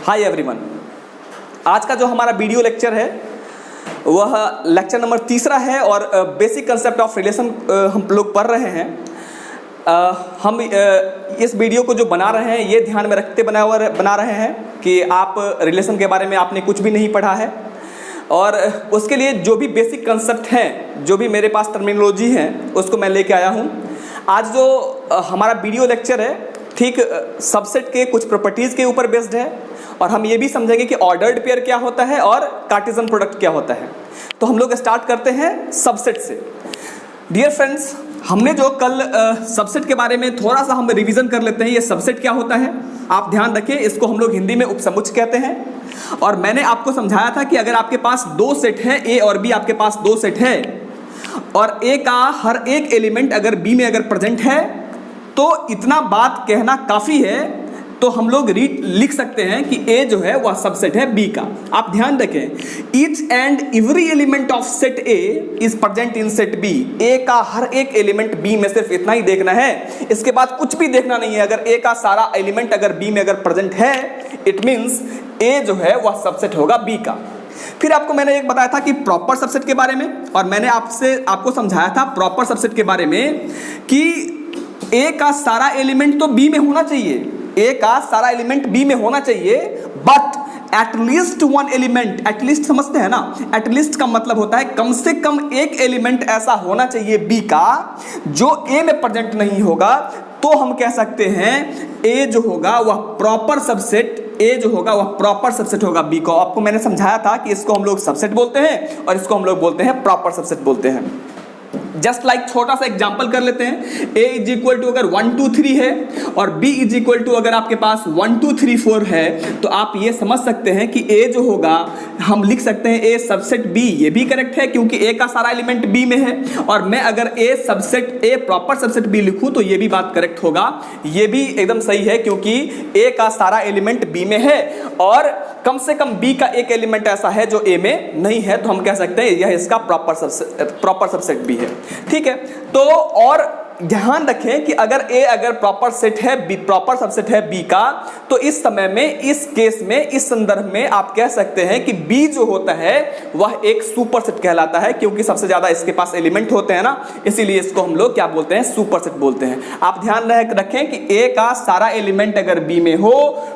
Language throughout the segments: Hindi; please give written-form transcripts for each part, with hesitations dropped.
हाय एवरीवन, आज का जो हमारा वीडियो लेक्चर है वह लेक्चर नंबर 3 है और बेसिक कंसेप्ट ऑफ रिलेशन हम लोग पढ़ रहे हैं। हम इस वीडियो को जो बना रहे हैं ये ध्यान में रखते बना रहे हैं कि आप रिलेशन के बारे में आपने कुछ भी नहीं पढ़ा है और उसके लिए जो भी बेसिक कंसेप्ट हैं, जो भी मेरे पास टर्मिनोलॉजी है उसको मैं लेके आया हूँ। आज जो हमारा वीडियो लेक्चर है ठीक सबसेट के कुछ प्रॉपर्टीज़ के ऊपर बेस्ड है और हम ये भी समझेंगे कि ऑर्डर्ड पेयर क्या होता है और कार्टेशियन प्रोडक्ट क्या होता है। तो हम लोग स्टार्ट करते हैं सबसेट से। डियर फ्रेंड्स, हमने जो कल सबसेट के बारे में थोड़ा सा हम रिवीजन कर लेते हैं। ये सबसेट क्या होता है आप ध्यान रखें, इसको हम लोग हिंदी में उपसमुच्चय कहते हैं। और मैंने आपको समझाया था कि अगर आपके पास दो सेट है, ए और बी आपके पास दो सेट है और ए का हर एक एलिमेंट अगर बी में अगर प्रेजेंट है तो इतना बात कहना काफ़ी है। तो हम लोग लिख सकते हैं कि ए जो है वह सबसेट है बी का। आप ध्यान रखें, each and every element of set A is present in set B. A का हर एक एलिमेंट बी में सिर्फ इतना ही देखना है, इसके बाद कुछ भी देखना नहीं है। अगर ए का सारा एलिमेंट अगर बी में अगर प्रेजेंट है, इट मीन्स ए जो है वह सबसेट होगा बी का। फिर आपको मैंने एक बताया था कि प्रॉपर सबसेट के बारे में, और मैंने आपको समझाया था प्रॉपर सबसेट के बारे में कि ए का सारा एलिमेंट तो बी में होना चाहिए, ए का सारा एलिमेंट बी में होना चाहिए, but at least one element, at least समझते हैं ना, एटलीस्ट का मतलब होता है कम से कम एक एलिमेंट ऐसा होना चाहिए बी का जो ए में प्रेजेंट नहीं होगा। तो हम कह सकते हैं ए जो होगा वह प्रॉपर सबसेट, ए जो होगा वह प्रॉपर सबसेट होगा बी को। आपको मैंने समझाया था कि इसको हम लोग सबसेट बोलते हैं और इसको हम लोग बोलते हैं प्रॉपर सबसेट बोलते हैं। जस्ट लाइक छोटा सा एग्जांपल कर लेते हैं। a इज इक्वल टू अगर 1 2 3 है और b इज इक्वल टू अगर आपके पास 1 2 3 4 है, तो आप ये समझ सकते हैं कि a जो होगा हम लिख सकते हैं a सबसेट b। ये भी करेक्ट है क्योंकि a का सारा एलिमेंट b में है। और मैं अगर a subset a proper subset b लिखूं तो ये भी बात करेक्ट होगा, ये भी एकदम सही है क्योंकि a का सारा एलिमेंट b में है और कम से कम b का एक एलिमेंट ऐसा है जो a में नहीं है। तो हम कह सकते हैं यह इसका प्रॉपर सबसेट भी है। ठीक है, तो और ध्यान रखें कि अगर ए अगर प्रॉपर सेट है बी, प्रॉपर सबसेट है बी का, तो इस समय में, इस केस में, इस संदर्भ में आप कह सकते हैं कि बी जो होता है वह एक सुपर सेट कहलाता है क्योंकि सबसे ज्यादा इसके पास एलिमेंट होते हैं ना, इसीलिए इसको हम लोग क्या बोलते हैं, सुपर सेट बोलते हैं। आप ध्यान रखें कि ए का सारा एलिमेंट अगर बी में हो,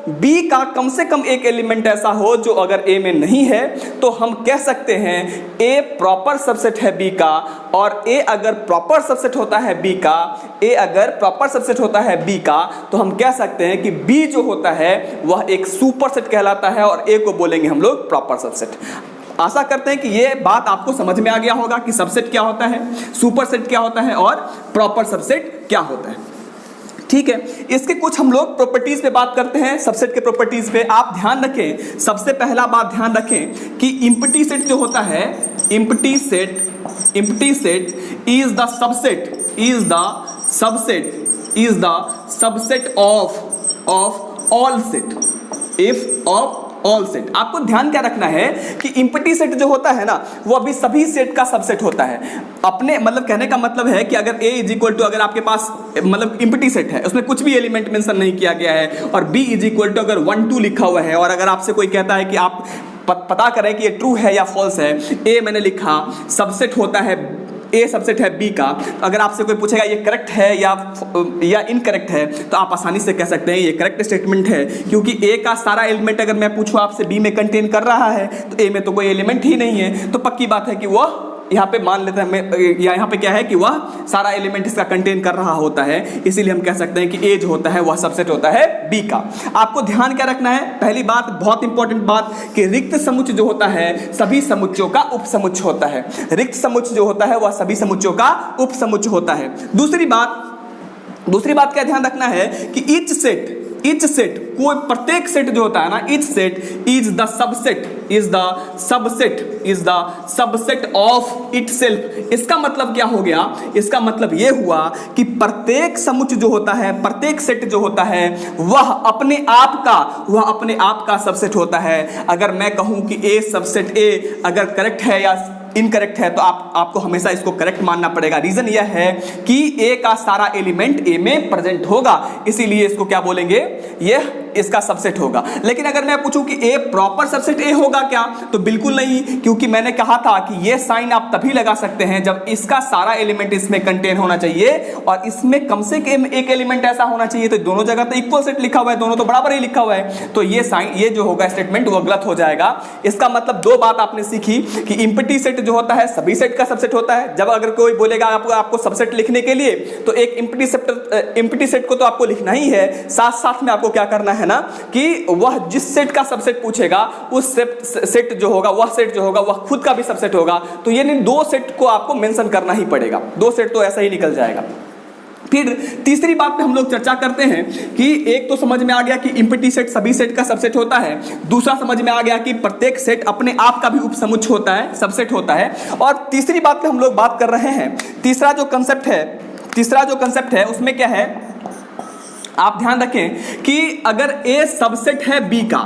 बी का कम से कम एक एलिमेंट ऐसा हो जो अगर ए में नहीं है, तो हम कह सकते हैं ए प्रॉपर सबसेट है बी का। और ए अगर प्रॉपर सबसेट होता है बी का, ए अगर प्रॉपर सबसेट होता है बी का, तो हम कह सकते हैं कि बी जो होता है वह एक सुपर सेट कहलाता है और ए को बोलेंगे हम लोग प्रॉपर सबसेट। आशा करते हैं कि ये बात आपको समझ में आ गया होगा कि सबसेट क्या होता है, सुपर सेट क्या होता है और प्रॉपर सबसेट क्या होता है। ठीक है, इसके कुछ हम लोग प्रॉपर्टीज पे बात करते हैं, सबसेट के प्रॉपर्टीज पे। आप ध्यान रखें, सबसे पहला बात ध्यान रखें कि एम्प्टी सेट जो होता है, empty set is the subset of all set if of all set. आपको ध्यान क्या रखना है कि एम्प्टी सेट जो होता है ना वो अभी सभी सेट का सबसेट होता है। अपने मतलब कहने का मतलब है कि अगर a इज इक्वल टू अगर आपके पास मतलब एम्प्टी सेट है, उसमें कुछ भी एलिमेंट मेंशन नहीं किया गया है, और b इज इक्वल टू अगर 1 2 लिखा हुआ है, और अगर आपसे कोई कहता है कि आप पता करें कि ये ट्रू है या फॉल्स है, a मैंने लिखा सबसेट होता है, ए सबसेट है बी का, अगर आपसे कोई पूछेगा ये करेक्ट है या इनकरेक्ट है, तो आप आसानी से कह सकते हैं ये करेक्ट स्टेटमेंट है क्योंकि ए का सारा एलिमेंट अगर मैं पूछूं आपसे बी में कंटेन कर रहा है, तो ए में तो कोई एलिमेंट ही नहीं है, तो पक्की बात है कि वह यहाँ पे मान लेते हैं, यहाँ पे क्या है कि वह सारा एलिमेंट इसका कंटेन कर रहा होता है, इसीलिए हम कह सकते हैं कि ए जो होता है वह सबसेट होता है बी का। आपको ध्यान क्या रखना है, पहली बात बहुत इंपॉर्टेंट बात कि रिक्त समुच्चय जो होता है सभी समुच्चयों का उपसमुच्चय होता है। रिक्त समुच्चय जो होता है वह सभी समुच्चयों का उपसमुच्चय होता है। दूसरी बात क्या ध्यान रखना है कि ईच सेट कोई प्रत्येक सेट जो होता है ना, each set is the subset of itself. इसका मतलब क्या हो गया, इसका मतलब ये हुआ कि प्रत्येक समुच्चय जो होता है, प्रत्येक सेट जो होता है वह अपने आप का सबसेट होता है। अगर मैं कहूं कि ए सबसेट ए अगर करेक्ट है या इनकरेक्ट है, तो आपको हमेशा इसको करेक्ट मानना पड़ेगा। रीजन यह है कि ए का सारा एलिमेंट ए में प्रेजेंट होगा, इसीलिए इसको क्या बोलेंगे, यह इसका सबसेट होगा। लेकिन अगर मैं पूछूं कि ए प्रॉपर सबसेट ए होगा क्या, तो बिल्कुल नहीं, क्योंकि मैंने कहा था कि ये साइन आप तभी लगा सकते हैं जब इसका सारा एलिमेंट इसमें कंटेन होना चाहिए और इसमें कम से कम एक एलिमेंट ऐसा होना चाहिए। तो दोनों जगह तो इक्वल सेट लिखा हुआ है, दोनों तो बराबर ही लिखा हुआ है, तो ये साइन, ये जो होगा स्टेटमेंट वो गलत हो जाएगा। इसका मतलब दो बात आपने सीखी कि इंप्टी सेट जो होता है सभी सेट का सबसेट होता है। जब अगर कोई बोलेगा आपको सबसेट लिखने के लिए, तो एक इंप्टी सेट को तो आपको लिखना ही है, साथ साथ में आपको क्या करना है ना कि वह जिस सेट का सबसेट पूछेगा उस सेट जो होगा वह खुद का भी सबसेट होगा। तो यानी दो सेट को आपको मेंशन करना ही पड़ेगा, दो सेट तो ऐसा ही निकल जाएगा। फिर तीसरी बात पे हम लोग चर्चा करते हैं कि एक तो समझ में आ गया कि इंप्टी सेट सभी सेट का सबसेट होता है, दूसरा समझ में आ गया कि प्रत्येक सेट अपने आप का भी उपसमुच्चय होता है, सबसेट होता है। और तीसरी बात पे हम लोग बात कर रहे हैं, तीसरा जो कंसेप्ट है उसमें क्या है, आप ध्यान रखें कि अगर ए सबसेट है बी का,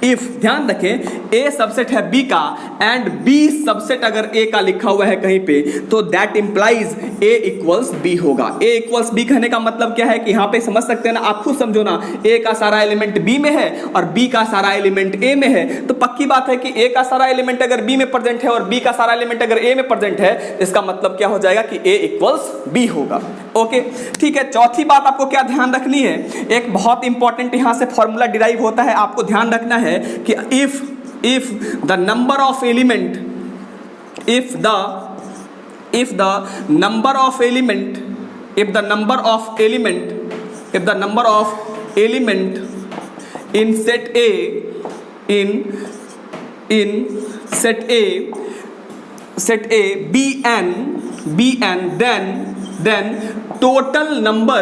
इफ ध्यान रखें ए सबसेट है बी का एंड बी सबसेट अगर ए का लिखा हुआ है कहीं पे, तो that implies A equals B होगा। ए इक्वल्स बी कहने का मतलब क्या है कि यहां पे समझ सकते हैं ना, आप खुद समझो ना, ए का सारा एलिमेंट बी में है और बी का सारा एलिमेंट ए में है, तो पक्की बात है कि ए का सारा एलिमेंट अगर बी में प्रेजेंट है और बी का सारा एलिमेंट अगर ए में प्रेजेंट है, इसका मतलब क्या हो जाएगा कि ए इक्वल्स बी होगा। ओके, ठीक है। चौथी बात आपको क्या ध्यान रखनी है, एक बहुत इंपॉर्टेंट यहां से फॉर्मूला डिराइव होता है, आपको ध्यान रखना है कि if the number of element in set A bn then total number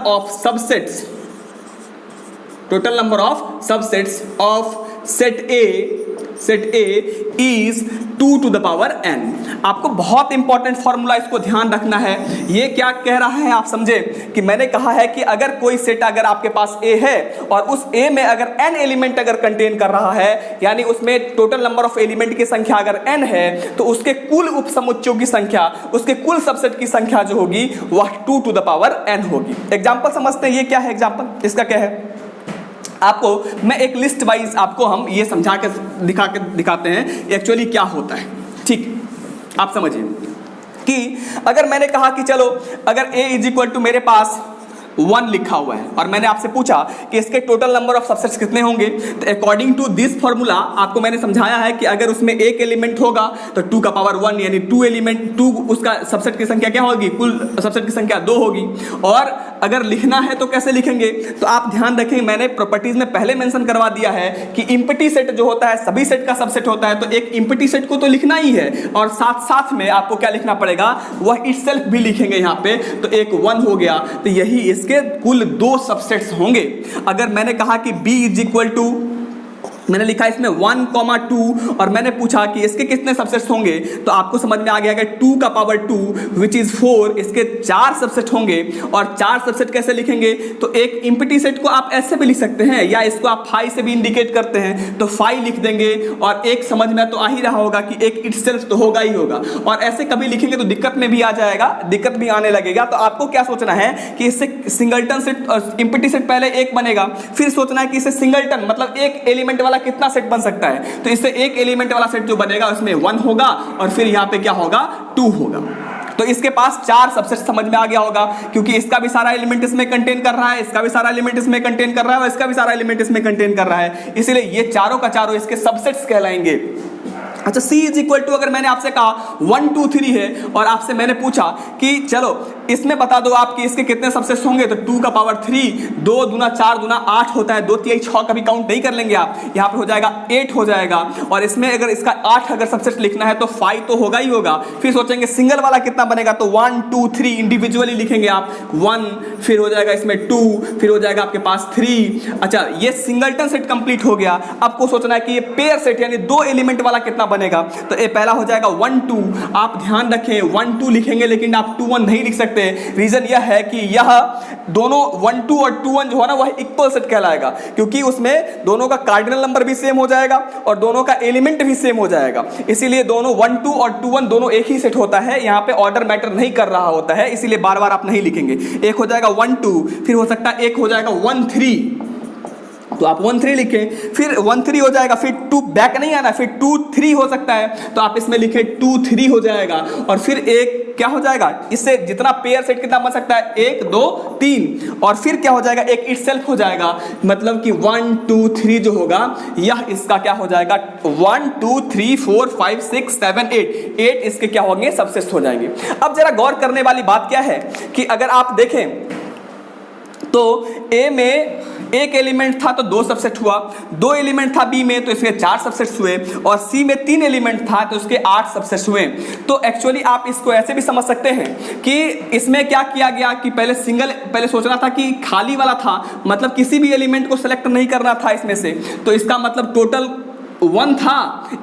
of subsets of set A is 2 to the power n। आपको बहुत इंपॉर्टेंट फॉर्मूला इसको ध्यान रखना है। ये क्या कह रहा है आप समझे कि मैंने कहा है कि अगर कोई सेट अगर आपके पास A है और उस A में अगर n एलिमेंट अगर कंटेन कर रहा है, यानी उसमें टोटल नंबर ऑफ एलिमेंट की संख्या अगर n है, तो उसके कुल उपसमुच्चयों की संख्या, उसके कुल सबसेट की संख्या जो होगी वह 2 to the power n होगी। एग्जाम्पल समझते हैं, ये क्या है एग्जाम्पल, इसका क्या है, आपको मैं एक लिस्ट वाइज आपको हम ये समझा के दिखाते हैं एक्चुअली क्या होता है। ठीक, आप समझिए कि अगर मैंने कहा कि चलो अगर a इज इक्वल टू मेरे पास 1 लिखा हुआ है और मैंने आपसे पूछा कि इसके टोटल नंबर ऑफ सबसेट्स कितने होंगे, तो अकॉर्डिंग टू दिस फॉर्मूला आपको मैंने समझाया है कि अगर उसमें एक एलिमेंट होगा तो 2 का पावर 1 यानी 2 उसका सबसेट की संख्या क्या होगी, कुल सबसेट की संख्या 2 होगी। और अगर लिखना है तो कैसे लिखेंगे, तो आप ध्यान रखें मैंने प्रॉपर्टीज में पहले मेंशन करवा दिया है कि इंप्टी सेट जो होता है सभी सेट का सबसेट होता है, तो एक इंप्टी सेट को तो लिखना ही है और साथ साथ में आपको क्या लिखना पड़ेगा, वह इटसेल्फ भी लिखेंगे यहाँ पे, तो एक 1 हो गया, तो यही इसके कुल 2 सबसेट्स होंगे। अगर मैंने कहा कि B इज इक्वल टू, मैंने लिखा इसमें 1, 2 और मैंने पूछा कि इसके कितने सबसेट्स होंगे, तो आपको समझ में आ गया कि 2 का पावर 2 विच इज 4, इसके 4 सबसेट होंगे। और 4 सबसेट कैसे लिखेंगे, तो एक इंप्टी सेट को आप ऐसे भी लिख सकते हैं या इसको आप 5 से भी इंडिकेट करते हैं, तो 5 लिख देंगे और एक समझ में तो आ ही रहा होगा कि एक इटसेल्फ तो होगा ही होगा। और ऐसे कभी लिखेंगे तो दिक्कत में भी आ जाएगा, दिक्कत भी आने लगेगा। तो आपको क्या सोचना है कि इससे सिंगलटन सेट और इंप्टी सेट पहले एक बनेगा, फिर सोचना है कि इससे सिंगलटन मतलब एक एलिमेंट वाला कितना सेट बन सकता है, तो इससे एक एलिमेंट वाला सेट जो बनेगा उसमें 1 होगा और फिर यहां पे क्या होगा, 2 होगा। तो इसके पास 4 सबसेट समझ में आ गया होगा, क्योंकि इसका भी सारा एलिमेंट इसमें कंटेन कर रहा है, इसका भी सारा एलिमेंट इसमें कंटेन कर रहा है और इसका भी सारा एलिमेंट इसमें कंटेन कर रहा है, इसलिए ये चारों का चारों इसके सबसेट्स कहलाएंगे। अच्छा, C इज इक्वल टू अगर मैंने आपसे कहा 1, 2, 3 है और आपसे मैंने पूछा कि चलो इसमें बता दो आप कि इसके कितने सबसेट्स होंगे, तो 2 का पावर 3, 2 दूना 4 दूना 8 होता है, 2 3 6 कभी काउंट नहीं कर लेंगे आप, यहाँ पे हो जाएगा 8 हो जाएगा। और इसमें अगर इसका 8 अगर सबसेट लिखना है तो 5 तो होगा ही होगा, फिर सोचेंगे सिंगल वाला कितना बनेगा, तो 1, 2, 3 इंडिविजुअली लिखेंगे आप, 1 फिर हो जाएगा इसमें 2 फिर हो जाएगा आपके पास 3। अच्छा, ये सिंगलटन सेट कंप्लीट हो गया। आपको सोचना है कि ये पेयर सेट यानी 2 एलिमेंट वाला कितना बनेगा, तो ये पहला हो जाएगा 1, 2। आप ध्यान रखें 1, 2 लिखेंगे लेकिन आप 2, 1 नहीं लिख सकते, सकते हैं। रीजन यह है कि यह दोनों 1 2 और 2 1 जो है ना वह इक्वल सेट कहलाएगा, क्योंकि उसमें दोनों का कार्डिनल नंबर भी सेम हो जाएगा और दोनों का एलिमेंट भी सेम हो जाएगा। इसीलिए दोनों 1 2 और 2 1 दोनों एक ही सेट होता है। यहाँ पे ऑर्डर मैटर नहीं कर रहा होता है, इसीलिए बार बार आप नहीं लिखेंगे। एक हो जाएगा 1 2, फिर हो सकता है एक हो जाएगा 1 3, तो आप 1 3 लिखें, फिर 1 3 हो जाएगा, फिर 2 बैक नहीं आना, फिर 2 3 हो सकता है, तो आप इसमें लिखें 2 3 हो जाएगा। और फिर एक क्या हो जाएगा, इससे जितना पेयर सेट कितना बन सकता है 1 2 3, और फिर क्या हो जाएगा एक इटसेल्फ हो जाएगा, मतलब कि 1 2 3 जो होगा यह इसका क्या हो जाएगा 1 2 3 4 5 6 7 8 इसके क्या होंगे सबसेट्स हो जाएंगे। अब जरा गौर करने वाली बात क्या है कि अगर आप देखें तो ए में एक एलिमेंट था तो 2 सबसेट हुआ, 2 एलिमेंट था बी में तो इसके 4 सबसेट्स हुए, और सी में 3 एलिमेंट था तो इसके 8 सबसेट्स हुए। तो एक्चुअली आप इसको ऐसे भी समझ सकते हैं कि इसमें क्या किया गया कि पहले सोचना था कि खाली वाला था, मतलब किसी भी एलिमेंट को सेलेक्ट नहीं करना था इसमें से, तो इसका मतलब टोटल 1 था,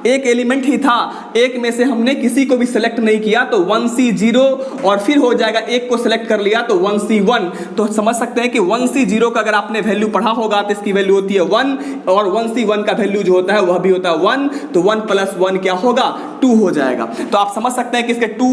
एक एलिमेंट ही था, एक में से हमने किसी को भी सिलेक्ट नहीं किया तो 1C 0, और फिर हो जाएगा एक को सिलेक्ट कर लिया तो 1C 1। तो समझ सकते हैं कि 1C 0 का अगर आपने वैल्यू पढ़ा होगा तो इसकी वैल्यू होती है 1, और 1C 1 का वैल्यू जो होता है वह भी होता है 1, तो 1 + 1 क्या होगा 2 हो जाएगा। तो आप समझ सकते हैं कि इसके 2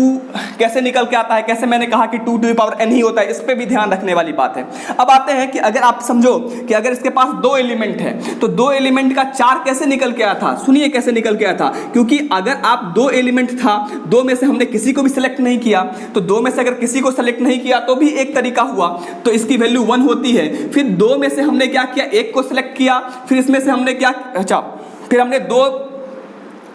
कैसे निकल के आता है, कैसे मैंने कहा कि 2 to the power n ही होता है, इस पर भी ध्यान रखने वाली बात है। अब आते हैं कि अगर आप समझो कि अगर इसके पास 2 एलिमेंट है तो 2 एलिमेंट का 4 कैसे निकल के आया था, सुनिए कैसे निकल के आया था। क्योंकि अगर आप 2 एलिमेंट था, 2 में से हमने किसी को भी सिलेक्ट नहीं किया, तो 2 में से अगर किसी को सिलेक्ट नहीं किया तो भी एक तरीका हुआ, तो इसकी वैल्यू 1 होती है। फिर 2 में से हमने क्या किया, एक को सिलेक्ट किया, फिर इसमें से हमने क्या, अच्छा फिर हमने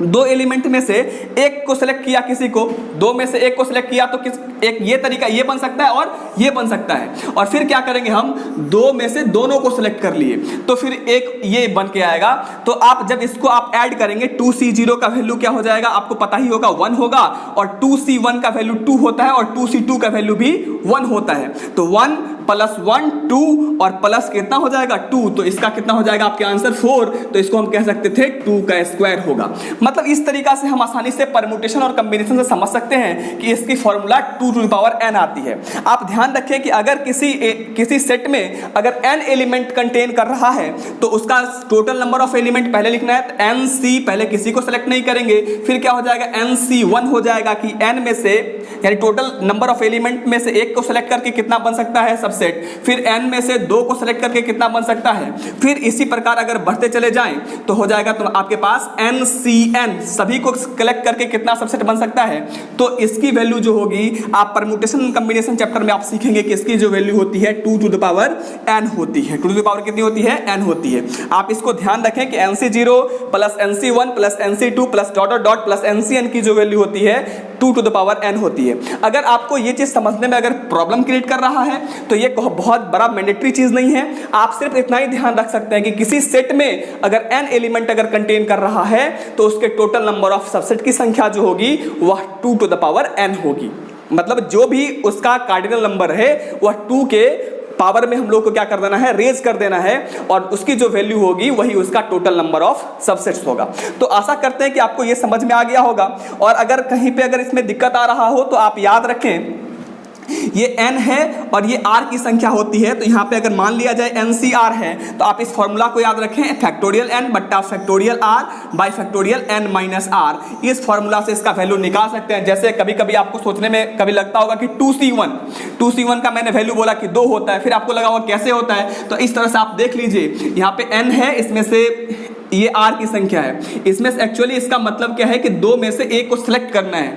दो एलिमेंट में से एक को सिलेक्ट किया, किसी को 2 में से एक को सिलेक्ट किया, तो किस एक ये तरीका ये बन सकता है और ये बन सकता है। और फिर क्या करेंगे हम 2 में से दोनों को सिलेक्ट कर लिए तो फिर एक ये बन के आएगा। तो आप जब इसको आप ऐड करेंगे 2C 0 का वैल्यू क्या हो जाएगा आपको पता ही होगा 1 होगा, और 2C 1 का वैल्यू 2 होता है, और 2C 2 का वैल्यू भी 1 होता है। तो 1 + 1 2, और प्लस कितना हो जाएगा 2, तो इसका कितना हो जाएगा आपके आंसर 4, तो इसको हम कह सकते थे 2 का स्क्वायर होगा। मतलब इस तरीका से हम आसानी से परम्यूटेशन और कॉम्बिनेशन से समझ सकते हैं कि इसकी formula 2 to the power n आती है। आप ध्यान रखें कि अगर किसी सेट में अगर n एलिमेंट कंटेन कर रहा है तो उसका टोटल नंबर ऑफ एलिमेंट पहले लिखना है, तो NC पहले किसी को सेलेक्ट नहीं करेंगे, फिर क्या हो जाएगा NC 1 हो जाएगा कि n में से यानी टोटल नंबर ऑफ एलिमेंट में से एक को सेलेक्ट करके कितना बन सकता है सबसेट, फिर n में से 2 को सेलेक्ट करके कितना बन सकता है, फिर इसी प्रकार अगर बढ़ते चले जाएं तो हो जाएगा तो आपके पास NCN सभी को कलेक्ट करके कितना सबसेट बन सकता है। तो इसकी वैल्यू जो होगी आप परम्यूटेशन कॉम्बिनेशन चैप्टर में आप सीखेंगे कि इसकी जो वैल्यू होती है 2 to the power n होती है। 2 to the power कितनी होती है n होती है। आप इसको ध्यान रखें कि NC 0 + NC 1 + NC 2 + ... NCN की जो वैल्यू होती है 2 to the power n होती है। अगर आपको ये चीज समझने में अगर प्रॉब्लम क्रिएट कर रहा है तो ये बहुत बड़ा मैंडेटरी चीज नहीं है, आप सिर्फ इतना ही ध्यान रख सकते हैं कि किसी सेट में अगर n एलिमेंट अगर कंटेन कर रहा है तो उसके टोटल नंबर ऑफ सबसेट की संख्या जो होगी वह 2 to the power n होगी। मतलब जो भी उसका कार्डिनल नंबर है वह 2 के पावर में हम लोग को क्या कर देना है, रेज कर देना है, और उसकी जो वैल्यू होगी वही उसका टोटल नंबर ऑफ सबसेट्स होगा। तो आशा करते हैं कि आपको ये समझ में आ गया होगा, और अगर कहीं पे अगर इसमें दिक्कत आ रहा हो तो आप याद रखें ये n है और ये r की संख्या होती है। तो यहाँ पे अगर मान लिया जाए NCR है तो आप इस फॉर्मूला को याद रखें, फैक्टोरियल n बट्टा factorial r by factorial n minus r। इस फॉर्मूला से इसका वैल्यू निकाल सकते हैं। जैसे कभी कभी आपको सोचने में कभी लगता होगा कि 2C1 का मैंने वैल्यू बोला कि 2 होता है, फिर आपको लगा होगा कैसे होता है, तो इस तरह से आप देख लीजिए यहाँ पे n है, इसमें से ये r की संख्या है, इसमें से एक्चुअली इसका मतलब क्या है कि 2 में से एक को सिलेक्ट करना है।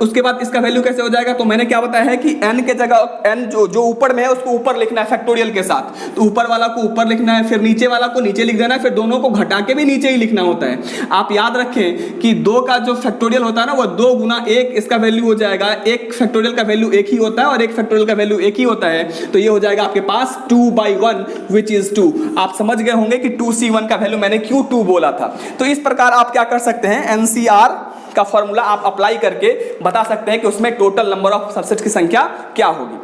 उसके बाद इसका वैल्यू कैसे हो जाएगा, तो मैंने क्या बताया है कि n के जगह n जो ऊपर में है उसको ऊपर लिखना है फैक्टोरियल के साथ, तो ऊपर वाला को ऊपर लिखना है, फिर नीचे वाला को नीचे लिख देना है, फिर दोनों को घटा के भी नीचे ही लिखना होता है। आप याद रखें कि 2 का जो फैक्टोरियल होता है ना वह 2 गुना 1 इसका वैल्यू हो जाएगा। एक फैक्टोरियल का वैल्यू 1 ही होता है और एक फैक्टोरियल का वैल्यू 1 ही होता है, तो ये हो जाएगा आपके पास 2/1 विच इज 2। आप समझ गए होंगे कि 2C1 का वैल्यू मैंने क्यों 2 बोला था। तो इस प्रकार आप क्या कर सकते हैं, NCR का फॉर्मूला आप अप्लाई करके बता सकते हैं कि उसमें टोटल नंबर ऑफ सबसेट की संख्या क्या होगी।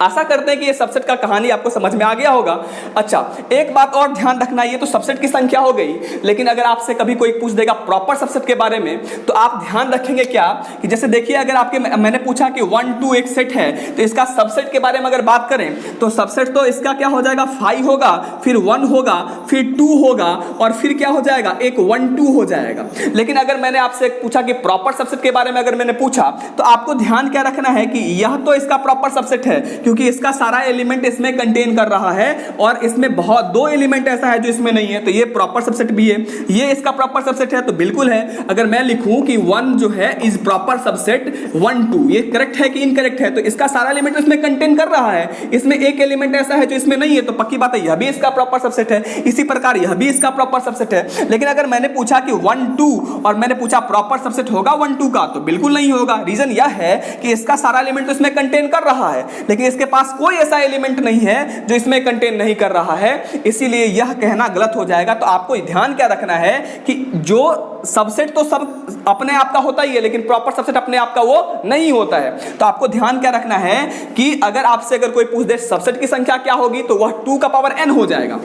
आशा करते हैं कि ये सबसेट का कहानी आपको समझ में आ गया होगा। अच्छा, एक बात और ध्यान रखना, ये तो सबसेट की संख्या हो गई, लेकिन अगर आपसे कभी कोई पूछ देगा प्रॉपर सबसेट के बारे में तो आप ध्यान रखेंगे क्या कि जैसे देखिए, अगर आपके मैंने पूछा कि 1 2 एक सेट है तो इसका सबसेट के बारे में अगर बात करें तो सबसेट तो इसका क्या हो जाएगा, 5 होगा, फिर 1 होगा, फिर 2 होगा और फिर क्या हो जाएगा, एक 1 2 हो जाएगा। लेकिन अगर मैंने आपसे पूछा कि प्रॉपर सबसेट के बारे में अगर मैंने पूछा तो आपको ध्यान क्या रखना है कि यह तो इसका प्रॉपर सबसेट है क्योंकि इसका सारा एलिमेंट इसमें कंटेन कर रहा है और इसमें बहुत 2 एलिमेंट ऐसा है जो इसमें नहीं है, तो ये प्रॉपर सबसेट भी है, ये इसका प्रॉपर सबसेट है, तो बिल्कुल है। अगर मैं लिखूं कि 1 जो है इज प्रॉपर सबसेट 1 2, ये करेक्ट है कि इनकरेक्ट है, तो इसका सारा एलिमेंट इसमें कंटेन कर रहा है, इसमें एक एलिमेंट ऐसा है जो इसमें नहीं है, तो पक्की बात है यह भी इसका प्रॉपर सबसेट है। इसी प्रकार यह भी इसका प्रॉपर सबसेट है। लेकिन अगर मैंने पूछा कि 1 2 और मैंने पूछा प्रॉपर सबसेट होगा 1 2 का, तो बिल्कुल नहीं होगा। रीजन यह है कि इसका सारा एलिमेंट तो इसमें कंटेन कर रहा है, लेकिन इसके पास कोई ऐसा एलिमेंट नहीं है जो इसमें कंटेन नहीं कर रहा है, इसीलिए यह कहना गलत हो जाएगा। तो आपको ध्यान क्या रखना है कि जो सबसेट तो सब अपने आप का होता ही है, लेकिन प्रॉपर सबसेट अपने आप का वो नहीं होता है। तो आपको ध्यान क्या रखना है कि अगर आपसे अगर कोई पूछ दे सबसेट की संख्या क्या होगी, तो वह 2 का पावर n हो जाएगा।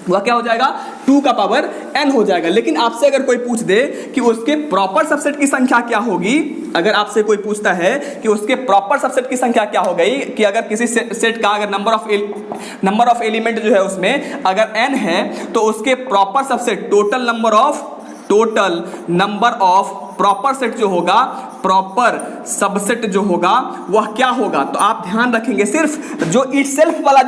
वह क्या हो जाएगा, 2 का पावर n हो जाएगा। लेकिन आपसे अगर कोई पूछ दे कि उसके प्रॉपर सबसेट की संख्या क्या होगी, अगर आपसे कोई पूछता है कि उसके प्रॉपर सबसेट की संख्या क्या हो गई, कि अगर किसी सेट का अगर नंबर ऑफ एलिमेंट जो है उसमें अगर n है तो उसके proper subset total number of proper set जो होगा, प्रॉपर सबसेट जो होगा वह क्या होगा, तो आप ध्यान रखेंगे सिर्फ जो इटसेल्फ वाला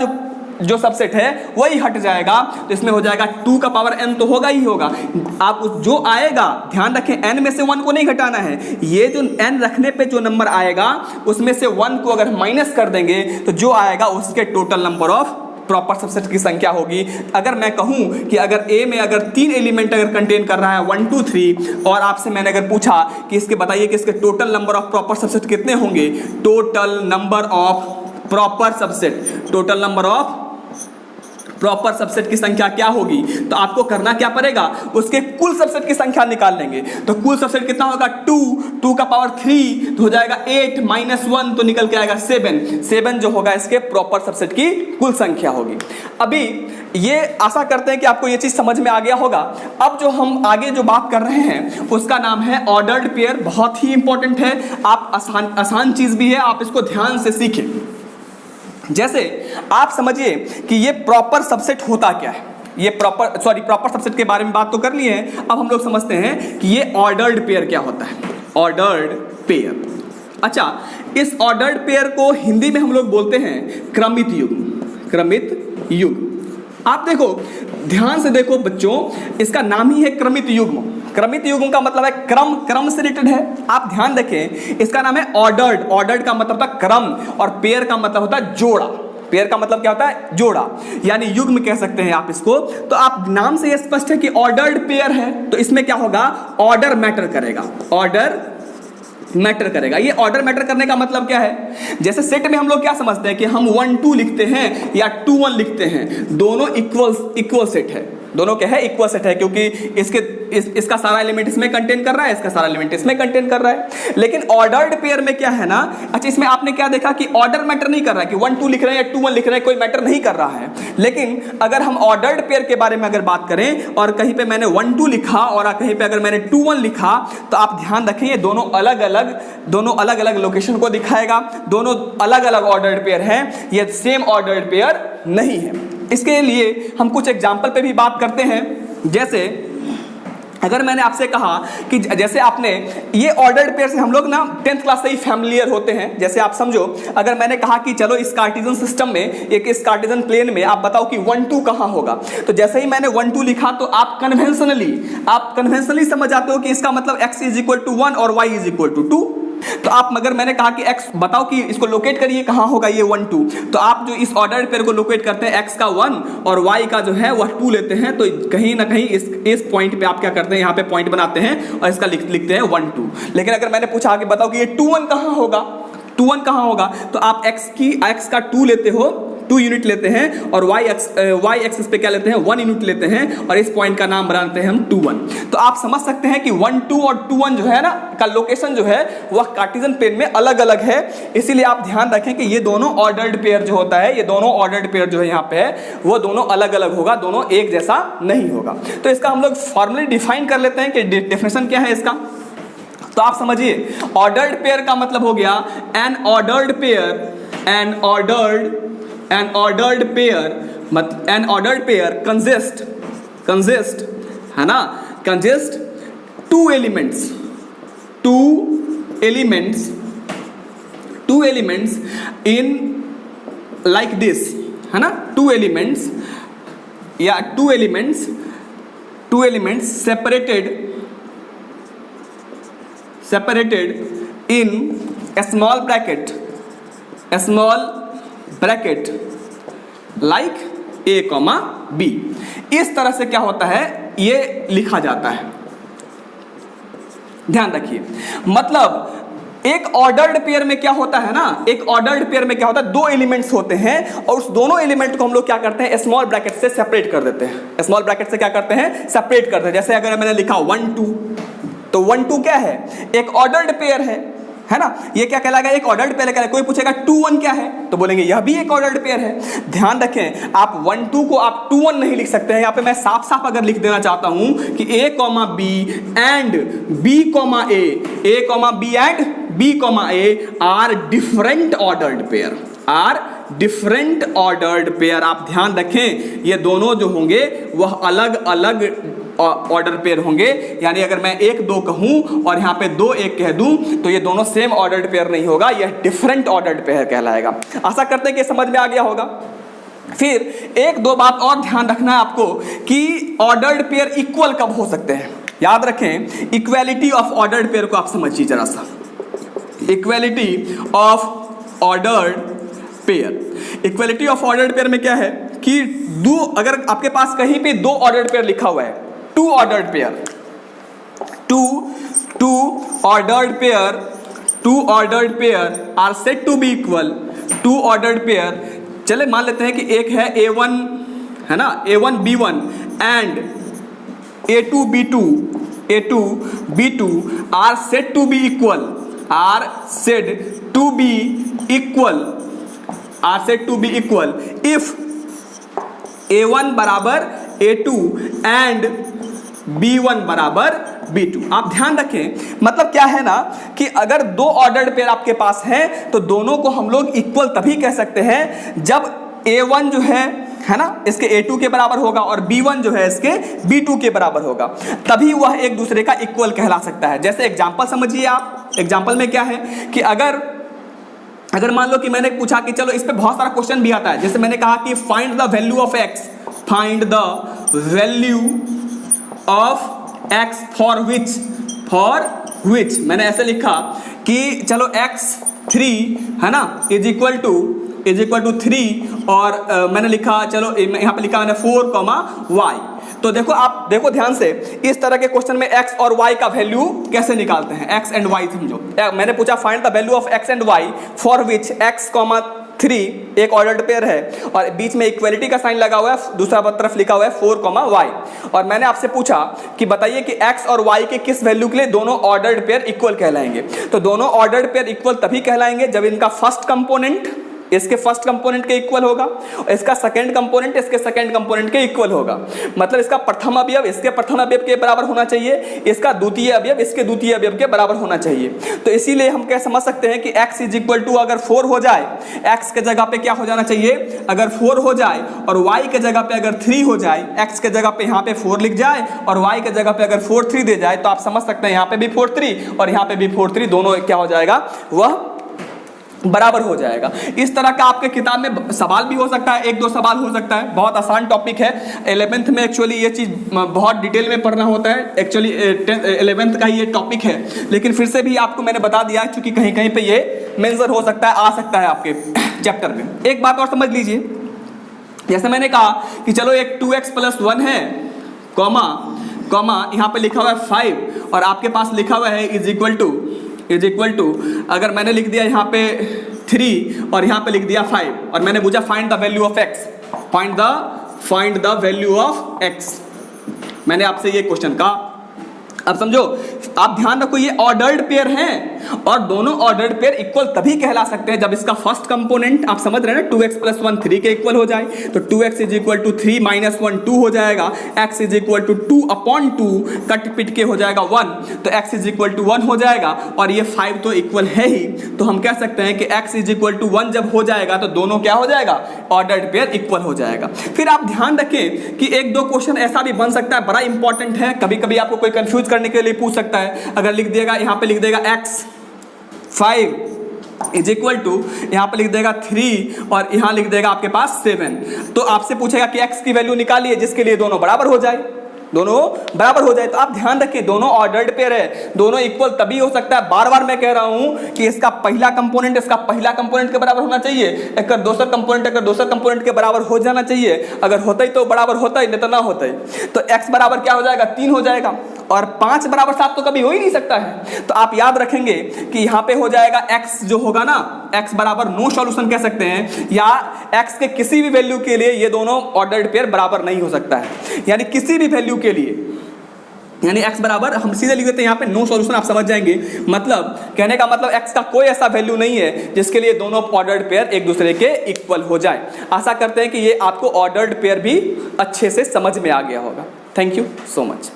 जो सबसेट है वही हट जाएगा, तो इसमें हो जाएगा 2 का पावर n तो होगा ही होगा। आप जो आएगा, ध्यान रखें n में से 1 को नहीं घटाना है, ये जो n रखने पे जो नंबर आएगा उसमें से 1 को अगर माइनस कर देंगे तो जो आएगा उसके total number of proper subset की संख्या होगी। अगर मैं कहूं कि अगर A में अगर 3 एलिमेंट अगर कंटेन कर रहा है 1 2 3 और आपसे मैंने अगर पूछा कि इसके बताइए कि इसके total number of proper subset कितने होंगे, total number of proper subset, total number of proper subset की संख्या क्या होगी, तो आपको करना क्या पड़ेगा, उसके कुल सबसेट की संख्या निकाल लेंगे। तो कुल सबसेट कितना होगा, 2 का पावर 3 तो हो जाएगा 8 माइनस 1 तो निकल के आएगा 7 जो होगा इसके प्रॉपर सबसेट की कुल संख्या होगी। अभी ये आशा करते हैं कि आपको ये चीज समझ में आ गया होगा। अब जो हम आगे जो बात कर रहे हैं उसका नाम है ऑर्डर्ड पेयर। बहुत ही इंपॉर्टेंट है, आप आसान चीज भी है, आप इसको ध्यान से सीखें। जैसे आप समझिए कि ये प्रॉपर सबसेट होता क्या है, ये प्रॉपर सबसेट के बारे में बात तो कर लिए हैं, अब हम लोग समझते हैं कि ये ऑर्डर्ड पेयर क्या होता है। ऑर्डर्ड पेयर, अच्छा, इस ऑर्डर्ड पेयर को हिंदी में हम लोग बोलते हैं क्रमित युग्म। क्रमित युग्म, आप देखो ध्यान से देखो बच्चों, इसका नाम ही है क्रमित युग्म। क्रमित युग्म का मतलब है क्रम से रिलेटेड है। आप ध्यान रखें, इसका नाम है ऑर्डर्ड का मतलब होता है क्रम और पेयर का मतलब होता है जोड़ा। पेयर का मतलब क्या होता है, जोड़ा, यानी युग्म कह सकते हैं आप इसको। तो आप नाम से यह स्पष्ट है कि ऑर्डर्ड पेयर है, तो इसमें क्या होगा, ऑर्डर मैटर करेगा। ऑर्डर मैटर करेगा। ये ऑर्डर मैटर करने का मतलब क्या है, जैसे सेट में हम लोग क्या समझते हैं कि हम 1 2 लिखते हैं या 2 1 लिखते हैं, दोनों इक्वल सेट है, दोनों क्या है, इक्वल सेट है, क्योंकि इसका सारा एलिमेंट इसमें कंटेन कर रहा है, इसका सारा एलिमेंट इसमें कंटेन कर रहा है। लेकिन ऑर्डर्ड पेयर में क्या है ना, अच्छा, इसमें आपने क्या देखा कि ऑर्डर मैटर नहीं कर रहा है कि 1 2 लिख रहे हैं या 2 1 लिख रहे हैं, कोई मैटर नहीं कर रहा है। लेकिन अगर हम ऑर्डर्ड पेयर के बारे में अगर बात करें और कहीं पे मैंने 1 2 लिखा और कहीं पे अगर मैंने 2 1 लिखा, तो आप ध्यान रखें ये दोनों अलग अलग लोकेशन को दिखाएगा, दोनों अलग अलग ऑर्डर्ड पेयर हैं, ये सेम ऑर्डर्ड पेयर नहीं है। इसके लिए हम कुछ एग्जाम्पल पे भी बात करते हैं। जैसे अगर मैंने आपसे कहा कि जैसे आपने ये ऑर्डर्ड पेयर से हम लोग ना 10th क्लास से ही फैमिलियर होते हैं। जैसे आप समझो, अगर मैंने कहा कि चलो इस कार्टेशियन सिस्टम में, एक इस कार्टेशियन प्लेन में आप बताओ कि 1 2 कहाँ होगा, तो जैसे ही मैंने 1 2 लिखा तो आप कन्वेंशनली समझ जाते हो कि इसका मतलब x इज इक्वल टू 1 और y इज इक्वल टू 2। तो आप मगर मैंने कहा कि x बताओ कि इसको लोकेट करिए कहाँ होगा ये 1 2, तो आप जो इस ऑर्डर्ड पेयर को लोकेट करते हैं x का 1 और y का जो है वह 2 लेते हैं, तो कहीं ना कहीं इस पॉइंट पे आप क्या करते हैं, यहाँ पे पॉइंट बनाते हैं और इसका लिखते हैं 1 2। लेकिन अगर मैंने पूछा कि बताओ कि ये 2 1 कहाँ होगा, 2 1 कहाँ होगा, तो आप x का 2 लेते हो, 2 यूनिट लेते हैं और y एक्सिस पे क्या लेते हैं 1 यूनिट लेते हैं और इस पॉइंट का नाम बनाते हैं हम 2 1। तो आप समझ सकते हैं कि 1 2 और 2 1 जो है ना का लोकेशन जो है वह कार्टेशियन प्लेन में अलग अलग है। इसीलिए आप ध्यान रखें कि ये दोनों ऑर्डर्ड पेयर जो होता है, ये दोनों ऑर्डर्ड पेयर जो है यहाँ पे है वो दोनों अलग अलग होगा, दोनों एक जैसा नहीं होगा। तो इसका हम लोग फॉर्मली डिफाइन कर लेते हैं कि डेफिनेशन क्या है इसका। तो आप समझिए ऑर्डर्ड पेयर का मतलब हो गया एन ऑर्डर्ड पेयर कंसिस्ट है ना, consist two elements in like this है ना, two elements separated in a small bracket like a, b। इस तरह से क्या होता है ये लिखा जाता है, ध्यान रखिए। मतलब एक ऑर्डर्ड पेयर में क्या होता है ना, एक ऑर्डर्ड पेयर में क्या होता है, 2 एलिमेंट्स होते हैं और उस दोनों एलिमेंट को हम लोग क्या करते हैं स्मॉल ब्रैकेट से सेपरेट कर देते हैं, स्मॉल ब्रैकेट से क्या करते हैं सेपरेट करते हैं। जैसे अगर मैंने लिखा 1 2 तो 1 2 क्या है एक ऑर्डर्ड पेयर है ना, ये क्या कहलाएगा एक ऑर्डर्ड पेयर कहलाएगा। कोई पूछेगा 2 1 क्या है तो बोलेंगे यह भी एक ऑर्डर्ड पेयर है। ध्यान रखें आप 1 2 को आप 2 1 नहीं लिख सकते हैं। यहाँ पे मैं साफ साफ अगर लिख देना चाहता हूं कि a, b and b, and b, are different ordered pair. आप ध्यान रखें ये दोनों जो होंगे वह अलग अलग ऑर्डर पेयर होंगे। यानी अगर मैं 1 2 कहूं और यहाँ पे 2 1 कह दूं तो ये दोनों सेम ऑर्डर्ड पेयर नहीं होगा, यह डिफरेंट ऑर्डर्ड पेयर कहलाएगा। आशा करते हैं कि समझ में आ गया होगा। फिर 1 2 बात और ध्यान रखना है आपको कि ऑर्डर्ड पेयर इक्वल कब हो सकते हैं। याद रखें इक्वालिटी ऑफ ऑर्डर्ड पेयर को आप समझिए जरा सा। इक्वालिटी ऑफ ऑर्डर्ड पेयर में क्या है कि अगर आपके पास कहीं पे 2 ऑर्डर्ड पेयर लिखा हुआ है, 2 ordered pair are said to be equal, 2 ordered pair चले मान लेते हैं कि एक है A1 है ना, A1 B1 and A2 B2 are said to be equal if A1 बराबर A2 एंड B1 बराबर B2। आप ध्यान रखें मतलब क्या है ना कि अगर 2 ऑर्डर्ड पेयर आपके पास हैं तो दोनों को हम लोग इक्वल तभी कह सकते हैं जब A1 जो है ना इसके A2 के बराबर होगा और B1 जो है इसके B2 के बराबर होगा, तभी वह एक दूसरे का इक्वल कहला सकता है। जैसे एग्जांपल समझिए आप, एग्जांपल में क्या है कि अगर मान लो कि मैंने पूछा कि चलो इस पे बहुत सारा क्वेश्चन भी आता है। जैसे मैंने कहा कि find the value of x for which मैंने ऐसे लिखा कि चलो x3 है ना इज इक्वल टू 3 और मैंने लिखा चलो यहाँ पे लिखा मैंने 4, y। तो देखो आप देखो ध्यान से इस तरह के क्वेश्चन में x और y का वैल्यू कैसे निकालते हैं। x एंड y समझो, मैंने पूछा find the value of x and y for which x, 3 एक ऑर्डर्ड पेयर है और बीच में इक्वलिटी का साइन लगा हुआ है, दूसरा तरफ लिखा हुआ है 4, y। और मैंने आपसे पूछा कि बताइए कि x और y के किस वैल्यू के लिए दोनों ऑर्डर्ड पेयर इक्वल कहलाएंगे। तो दोनों ऑर्डर्ड पेयर इक्वल तभी कहलाएंगे जब इनका फर्स्ट कंपोनेंट इसके फर्स्ट कंपोनेंट के इक्वल होगा और इसका सेकंड कंपोनेंट इसके सेकंड कंपोनेंट के इक्वल होगा। मतलब इसका प्रथम अवयव इसके प्रथम अवयव के बराबर होना चाहिए, इसका द्वितीय अवयव इसके द्वितीय अवयव के बराबर होना चाहिए। तो इसीलिए हम क्या समझ सकते हैं कि x इज इक्वल टू अगर 4 हो जाए, x के जगह पे क्या हो जाना चाहिए अगर 4 हो जाए और y के जगह पे अगर 3 हो जाए, x के जगह पे यहाँ पे 4 लिख जाए और y के जगह पे अगर 4 3 दे जाए तो आप समझ सकते हैं यहाँ पे भी 4 3 और यहाँ पे भी 4 3 दोनों क्या हो जाएगा वह बराबर हो जाएगा। इस तरह का आपके किताब में सवाल भी हो सकता है, 1 2 सवाल हो सकता है। बहुत आसान टॉपिक है। 11th में एक्चुअली ये चीज़ बहुत डिटेल में पढ़ना होता है। एक्चुअली 11th का ही ये टॉपिक है, लेकिन फिर से भी आपको मैंने बता दिया क्योंकि कहीं कहीं पे ये मेंशन हो सकता है, आ सकता है आपके चैप्टर में। एक बात और समझ लीजिए, जैसे मैंने कहा कि चलो एक 2x + 1 है कॉमा यहाँ पे लिखा हुआ है 5 और आपके पास लिखा हुआ है इज इक्वल टू अगर मैंने लिख दिया यहाँ पे 3 और यहाँ पे लिख दिया 5 और मैंने पूछा find the value of x, find the value of x। मैंने आपसे ये क्वेश्चन कहा। अब समझो, आप ध्यान रखो ये ऑर्डर्ड पेयर हैं और दोनों ऑर्डर्ड पेयर इक्वल तभी कहला सकते हैं जब इसका फर्स्ट कंपोनेंट आप समझ रहे हैं ना 2x + 1 3 के इक्वल हो जाए। तो 2x = 3 - 1 2 हो जाएगा, x = 2/2 कट पिट के हो जाएगा 1, तो x = 1 हो जाएगा और ये 5 तो इक्वल है ही। तो हम कह सकते हैं कि x = 1 जब हो जाएगा तो दोनों क्या हो जाएगा, ऑर्डर्ड पेयर इक्वल हो जाएगा। फिर आप ध्यान रखें कि 1-2 क्वेश्चन ऐसा भी बन सकता है, बड़ा इंपॉर्टेंट है, कभी कभी आपको कोई कंफ्यूज करने के लिए पूछ सकता है। अगर लिख देगा यहाँ पे लिख देगा x 5 = यहाँ पे लिख देगा 3 और यहाँ लिख देगा आपके पास 7, तो आपसे पूछेगा कि x की वैल्यू निकालिए जिसके लिए दोनों बराबर हो जाए, दोनों बराबर हो जाए। तो आप ध्यान रखिए दोनों ऑर्डर्ड पेयर है, दोनों इक्वल तभी हो सकता है। बार बार मैं कह रहा हूं कि इसका पहला कंपोनेंट इसका पहला कंपोनेंट के बराबर होना चाहिए, अगर दूसरा कंपोनेंट के बराबर हो जाना चाहिए। अगर होता ही तो बराबर होता ही, नहीं तो ना होता ही। तो x बराबर क्या हो जाएगा, 3 हो जाएगा और 5 = 7 तो कभी हो ही नहीं सकता है। तो आप याद रखेंगे कि यहाँ पे हो जाएगा x जो होगा ना, x बराबर नो सॉल्यूशन कह सकते हैं, या x के किसी भी वैल्यू के लिए ये दोनों ऑर्डर्ड पेयर बराबर नहीं हो सकता है, यानी किसी भी वैल्यू के लिए, यानी x बराबर हम सीधे लिख देते हैं यहाँ पे नो सॉल्यूशन। आप समझ जाएंगे, मतलब कहने का मतलब x का कोई ऐसा वैल्यू नहीं है जिसके लिए दोनों ऑर्डर्ड पेयर एक दूसरे के इक्वल हो जाए। आशा करते हैं कि ये आपको ऑर्डर्ड पेयर भी अच्छे से समझ में आ गया होगा। Thank you so much.